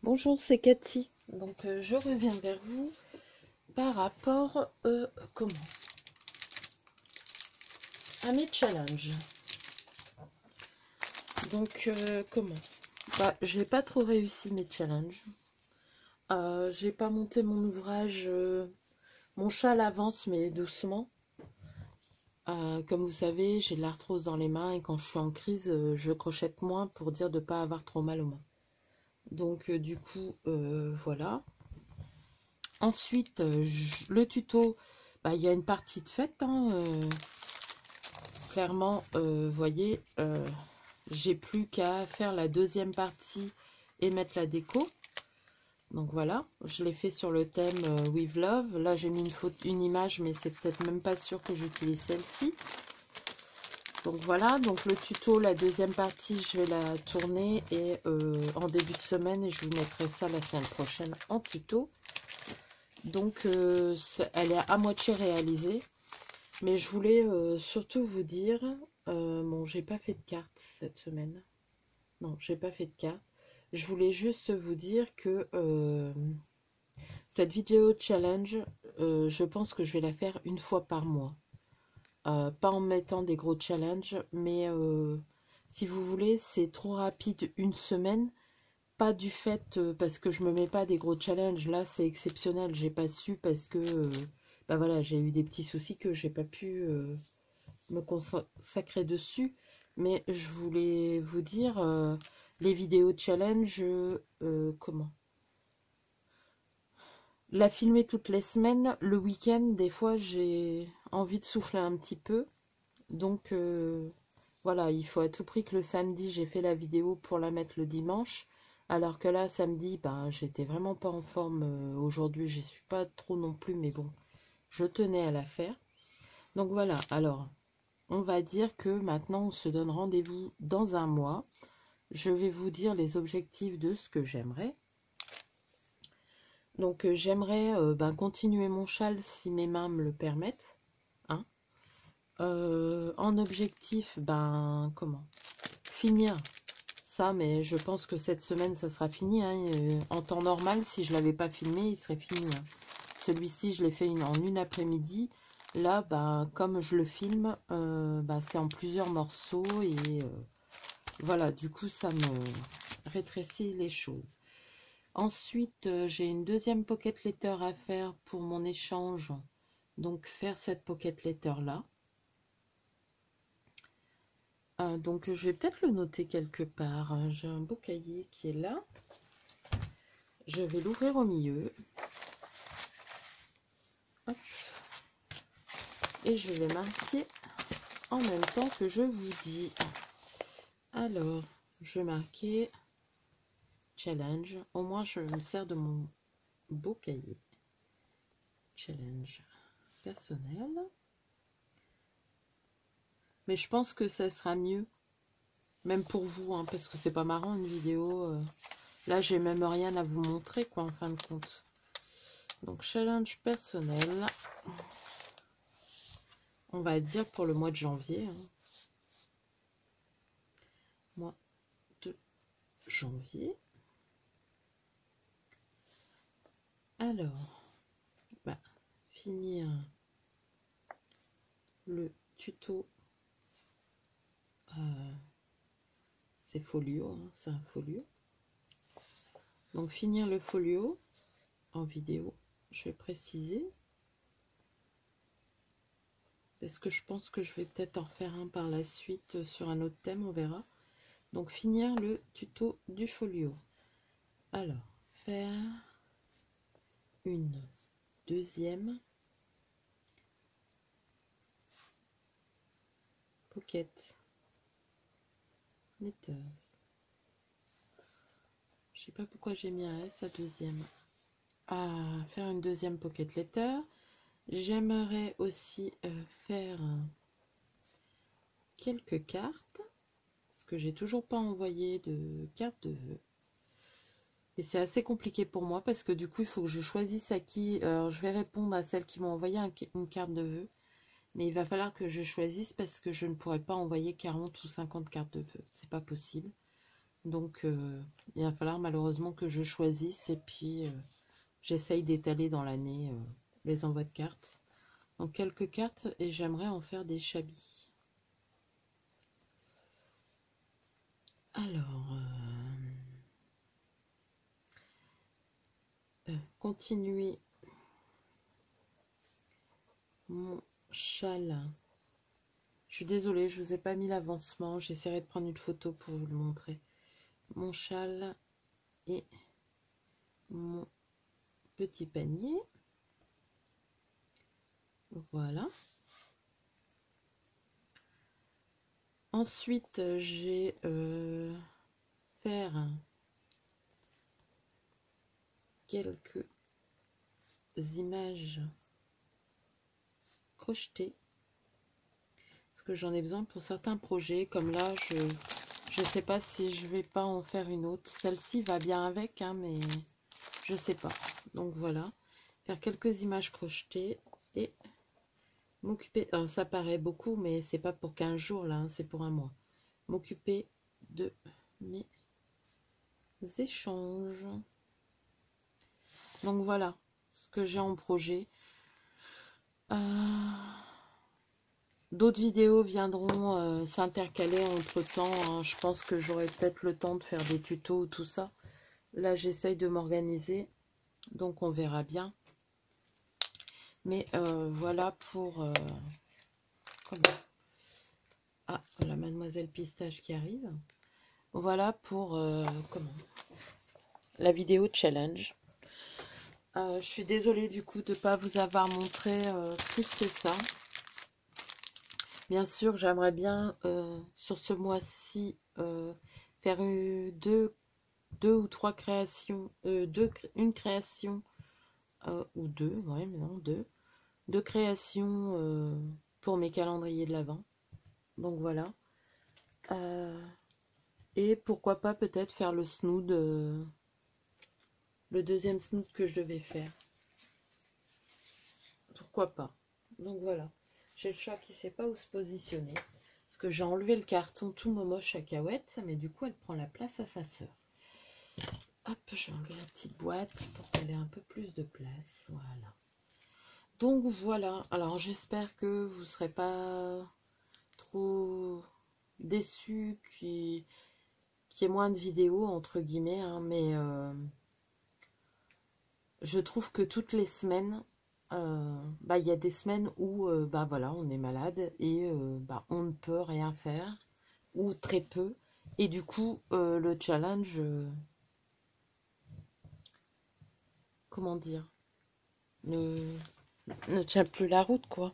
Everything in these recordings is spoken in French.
Bonjour, c'est Cathy. Donc, je reviens vers vous par rapport comment à mes challenges. Donc, comment j'ai pas trop réussi mes challenges. J'ai pas monté mon ouvrage. Mon châle avance, mais doucement. Comme vous savez, j'ai de l'arthrose dans les mains et quand je suis en crise, je crochette moins pour dire de pas avoir trop mal aux mains. Donc, du coup, voilà. Ensuite, le tuto, il y a une partie de faite. Clairement, vous voyez, j'ai plus qu'à faire la deuxième partie et mettre la déco. Donc voilà, je l'ai fait sur le thème With Love. Là, j'ai mis une image, mais c'est peut-être même pas sûr que j'utilise celle-ci. Donc voilà, donc le tuto, la deuxième partie, je vais la tourner et en début de semaine, et je vous mettrai ça la semaine prochaine en tuto. Donc, elle est à moitié réalisée. Mais je voulais surtout vous dire, bon, j'ai pas fait de carte cette semaine. Non, j'ai pas fait de carte. Je voulais juste vous dire que cette vidéo challenge, je pense que je vais la faire une fois par mois. Pas en mettant des gros challenges, mais si vous voulez, c'est trop rapide une semaine. Pas du fait parce que je me mets pas des gros challenges. Là, c'est exceptionnel. J'ai pas su parce que voilà, j'ai eu des petits soucis que j'ai pas pu me consacrer dessus. Mais je voulais vous dire les vidéos challenge, comment la filmer toutes les semaines. Le week-end, des fois, j'ai envie de souffler un petit peu. Donc voilà, il faut à tout prix que le samedi, j'ai fait la vidéo pour la mettre le dimanche. Alors que là, samedi, j'étais vraiment pas en forme. Aujourd'hui, j'y suis pas trop non plus, mais bon, je tenais à la faire. Donc voilà, alors, on va dire que maintenant, on se donne rendez-vous dans un mois. Je vais vous dire les objectifs de ce que j'aimerais. Donc, j'aimerais continuer mon châle si mes mains me le permettent. Hein. En objectif, comment finir ça, mais je pense que cette semaine, ça sera fini. En temps normal, si je l'avais pas filmé, il serait fini. Celui-ci, je l'ai fait en une après-midi. Là, comme je le filme, c'est en plusieurs morceaux. Et voilà, du coup, ça me rétrécit les choses. Ensuite, j'ai une deuxième pocket letter à faire pour mon échange. Donc, faire cette pocket letter-là. Donc je vais peut-être le noter quelque part. J'ai un beau cahier qui est là. Je vais l'ouvrir au milieu. Hop. Et je vais marquer en même temps que je vous dis. Alors, je vais marquer challenge. Au moins, je me sers de mon beau cahier. Challenge personnel. Mais je pense que ça sera mieux. Même pour vous, parce que c'est pas marrant une vidéo. Là, j'ai même rien à vous montrer, quoi, en fin de compte. Donc, challenge personnel. On va dire pour le mois de janvier. Mois de janvier. Alors, finir le tuto. C'est folio, c'est un folio. Donc, finir le folio en vidéo. Je vais préciser. Parce que je pense que je vais peut-être en refaire un par la suite sur un autre thème, on verra. Donc, finir le tuto du folio. Alors, faire une deuxième pocket letters. Je sais pas pourquoi j'ai mis un S à deuxième. Faire une deuxième pocket letter. J'aimerais aussi faire quelques cartes. Parce que j'ai toujours pas envoyé de carte de vœux. Et c'est assez compliqué pour moi parce que du coup, il faut que je choisisse à qui. Alors, je vais répondre à celles qui m'ont envoyé une carte de vœux. Mais il va falloir que je choisisse parce que je ne pourrai pas envoyer 40 ou 50 cartes de vœux. C'est pas possible. Donc, il va falloir malheureusement que je choisisse et puis j'essaye d'étaler dans l'année les envois de cartes. Donc, quelques cartes et j'aimerais en faire des chabis. Alors, continuer mon châle. Je suis désolée, je vous ai pas mis l'avancement. J'essaierai de prendre une photo pour vous le montrer. Mon châle et mon petit panier. Voilà. Ensuite, j'ai faire quelques images crochetées. Parce que j'en ai besoin pour certains projets. Comme là, je sais pas si je vais pas en faire une autre. Celle-ci va bien avec, hein, mais je sais pas. Donc voilà. Faire quelques images crochetées et m'occuper, ça paraît beaucoup, mais c'est pas pour 15 jours là, hein, c'est pour un mois. M'occuper de mes échanges. Donc voilà ce que j'ai en projet. D'autres vidéos viendront s'intercaler entre temps, hein. Je pense que j'aurai peut-être le temps de faire des tutos, tout ça. Là, j'essaye de m'organiser, donc on verra bien. Mais voilà pour... comment? Ah, voilà Mademoiselle Pistache qui arrive. Voilà pour... comment? La vidéo challenge. Je suis désolée du coup de ne pas vous avoir montré plus que ça. Bien sûr, j'aimerais bien sur ce mois-ci faire deux ou trois créations, une création ou deux, ouais, mais non, deux créations pour mes calendriers de l'Avent. Donc voilà. Et pourquoi pas peut-être faire le snood, le deuxième snood que je devais faire. Pourquoi pas. Donc voilà. J'ai le chat qui ne sait pas où se positionner. Parce que j'ai enlevé le carton tout momoche cacahuète. Mais du coup, elle prend la place à sa sœur. Hop, je vais enlever la petite boîte pour qu'elle ait un peu plus de place. Voilà. Donc voilà. Alors j'espère que vous ne serez pas trop déçus qu'il y ait moins de vidéos, entre guillemets. Hein, mais je trouve que toutes les semaines... il y a des semaines où voilà, on est malade et on ne peut rien faire ou très peu et du coup le challenge comment dire ne tient plus la route quoi.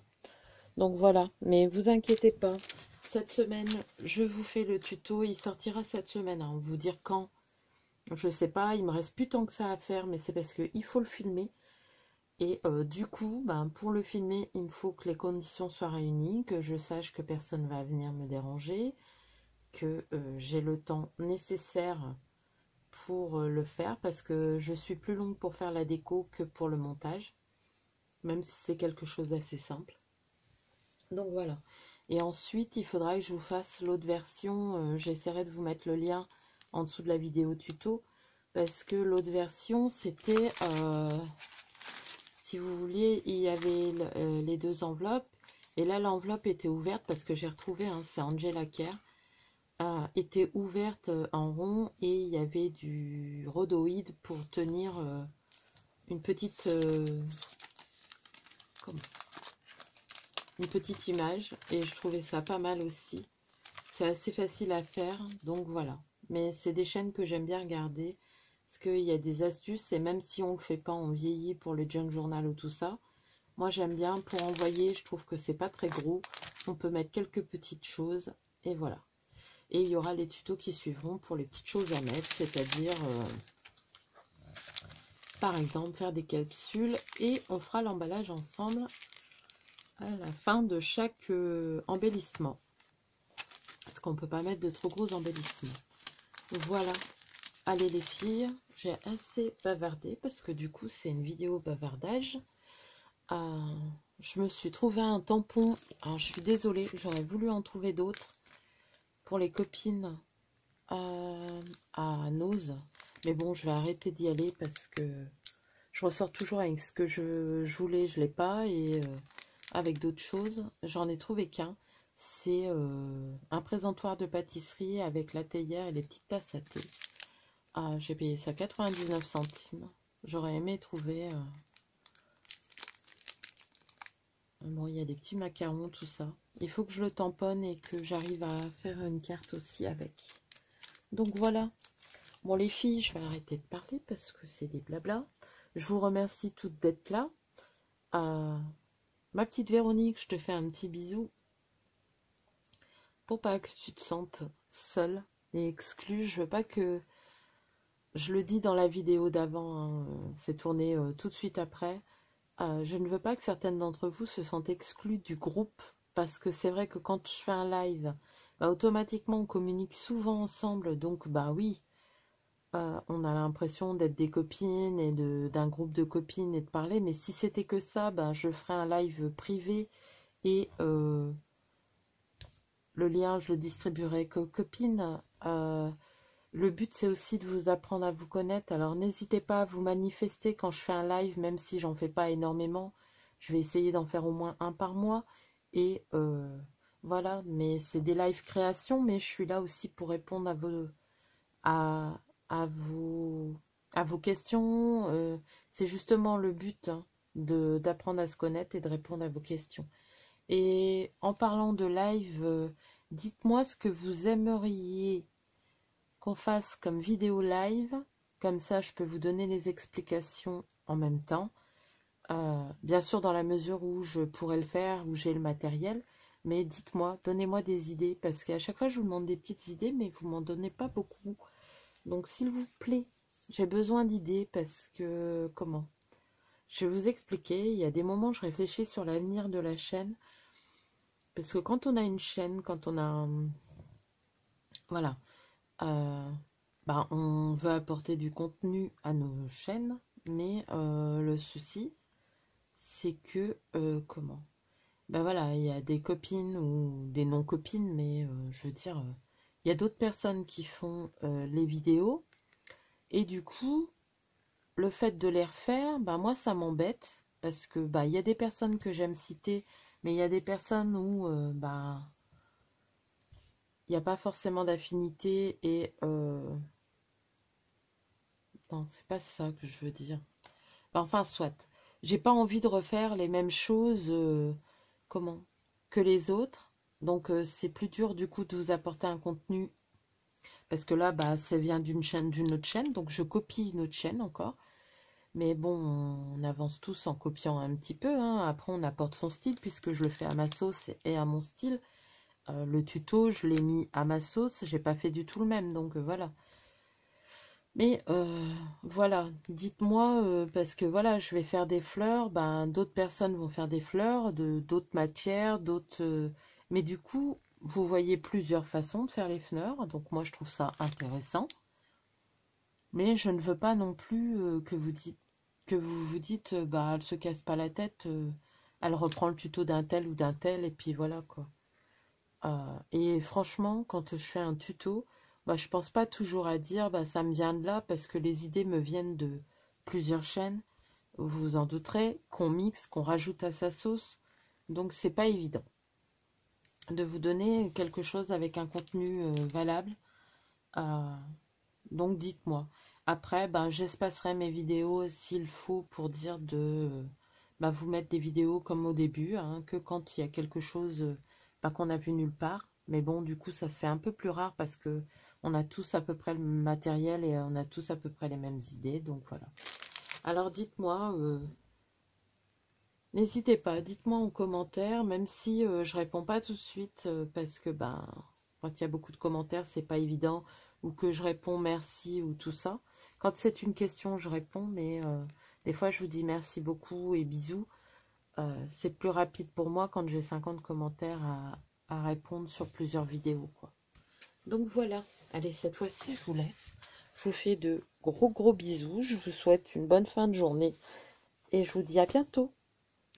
Donc voilà, mais vous inquiétez pas, cette semaine je vous fais le tuto, il sortira cette semaine, hein. Vous dire quand, je sais pas, il me reste plus tant que ça à faire, mais c'est parce que il faut le filmer. Et du coup, pour le filmer, il me faut que les conditions soient réunies, que je sache que personne ne va venir me déranger, que j'ai le temps nécessaire pour le faire, parce que je suis plus longue pour faire la déco que pour le montage, même si c'est quelque chose d'assez simple. Donc voilà. Et ensuite, il faudra que je vous fasse l'autre version. J'essaierai de vous mettre le lien en dessous de la vidéo tuto, parce que l'autre version, c'était... si vous vouliez, il y avait les deux enveloppes. Et là, l'enveloppe était ouverte parce que j'ai retrouvé, hein, c'est Angela Care, était ouverte en rond et il y avait du rhodoïde pour tenir une petite image. Et je trouvais ça pas mal aussi. C'est assez facile à faire, donc voilà. Mais c'est des chaînes que j'aime bien regarder. Parce qu'il y a des astuces, et même si on ne le fait pas, on vieillit pour le junk journal ou tout ça. Moi, j'aime bien pour envoyer, je trouve que c'est pas très gros. On peut mettre quelques petites choses, et voilà. Et il y aura les tutos qui suivront pour les petites choses à mettre, c'est-à-dire, par exemple, faire des capsules. Et on fera l'emballage ensemble à la fin de chaque embellissement. Parce qu'on ne peut pas mettre de trop gros embellissements. Voilà. Allez les filles, j'ai assez bavardé parce que du coup c'est une vidéo bavardage. Je me suis trouvé un tampon. Alors je suis désolée, j'aurais voulu en trouver d'autres pour les copines à Nose. Mais bon, je vais arrêter d'y aller parce que je ressors toujours avec ce que je voulais, je l'ai pas. Et avec d'autres choses, j'en ai trouvé qu'un. C'est un présentoir de pâtisserie avec la théière et les petites tasses à thé. J'ai payé ça 99 centimes. J'aurais aimé trouver... Bon, il y a des petits macarons, tout ça. Il faut que je le tamponne et que j'arrive à faire une carte aussi avec. Donc voilà. Bon, les filles, je vais arrêter de parler parce que c'est des blabla. Je vous remercie toutes d'être là. Ma petite Véronique, je te fais un petit bisou. Pour pas que tu te sentes seule et exclue. Je veux pas que... Je le dis dans la vidéo d'avant, hein, c'est tourné tout de suite après. Je ne veux pas que certaines d'entre vous se sentent exclues du groupe, parce que c'est vrai que quand je fais un live, bah, automatiquement on communique souvent ensemble, donc bah oui, on a l'impression d'être des copines et d'un groupe de copines et de parler, mais si c'était que ça, bah, je ferais un live privé et le lien je le distribuerai qu'aux copines. Le but, c'est aussi de vous apprendre à vous connaître. Alors, n'hésitez pas à vous manifester quand je fais un live, même si j'en fais pas énormément. Je vais essayer d'en faire au moins un par mois. Et voilà, mais c'est des live créations, mais je suis là aussi pour répondre à vos questions. C'est justement le but, hein, d'apprendre à se connaître et de répondre à vos questions. Et en parlant de live, dites-moi ce que vous aimeriez qu'on fasse comme vidéo live, comme ça je peux vous donner les explications en même temps, bien sûr dans la mesure où je pourrais le faire, où j'ai le matériel, mais dites-moi, donnez-moi des idées, parce qu'à chaque fois je vous demande des petites idées, mais vous m'en donnez pas beaucoup, donc s'il vous plaît, j'ai besoin d'idées, parce que, comment, je vais vous expliquer, il y a des moments où je réfléchis sur l'avenir de la chaîne, parce que quand on a une chaîne, quand on a, voilà, bah, on veut apporter du contenu à nos chaînes, mais le souci, c'est que, comment? Ben voilà, il y a des copines ou des non-copines, mais je veux dire, il y a d'autres personnes qui font les vidéos, et du coup, le fait de les refaire, ben moi, ça m'embête, parce que bah, il y a des personnes que j'aime citer, mais il y a des personnes où, bah, il n'y a pas forcément d'affinité, et... non, c'est pas ça que je veux dire. Enfin, soit. J'ai pas envie de refaire les mêmes choses comment que les autres. Donc, c'est plus dur du coup de vous apporter un contenu. Parce que là, bah, ça vient d'une chaîne, d'une autre chaîne. Donc, je copie une autre chaîne encore. Mais bon, on avance tous en copiant un petit peu, hein. Après, on apporte son style puisque je le fais à ma sauce et à mon style. Le tuto, je l'ai mis à ma sauce. J'ai pas fait du tout le même. Donc, voilà. Mais voilà, dites-moi, parce que voilà, je vais faire des fleurs, ben d'autres personnes vont faire des fleurs de d'autres matières, d'autres... mais du coup, vous voyez plusieurs façons de faire les fleurs, donc moi je trouve ça intéressant. Mais je ne veux pas non plus que vous vous dites, bah elle se casse pas la tête, elle reprend le tuto d'un tel ou d'un tel, et puis voilà quoi. Et franchement, quand je fais un tuto, bah, je pense pas toujours à dire bah, ça me vient de là parce que les idées me viennent de plusieurs chaînes. Vous vous en douterez, qu'on mixe, qu'on rajoute à sa sauce. Donc c'est pas évident de vous donner quelque chose avec un contenu valable. Euh, donc dites-moi. Après, ben, j'espacerai mes vidéos s'il faut pour dire de bah, vous mettre des vidéos comme au début, hein, que quand il y a quelque chose qu'on a vu nulle part. Mais bon, du coup, ça se fait un peu plus rare parce que on a tous à peu près le matériel et on a tous à peu près les mêmes idées. Donc voilà. Alors dites-moi, n'hésitez pas, dites-moi en commentaire, même si je réponds pas tout de suite parce que ben quand il y a beaucoup de commentaires, c'est pas évident, ou que je réponds merci ou tout ça. Quand c'est une question, je réponds, mais des fois je vous dis merci beaucoup et bisous. C'est plus rapide pour moi quand j'ai 50 commentaires à répondre sur plusieurs vidéos, quoi. Donc voilà, allez, cette fois-ci, je vous laisse. Je vous fais de gros bisous. Je vous souhaite une bonne fin de journée et je vous dis à bientôt.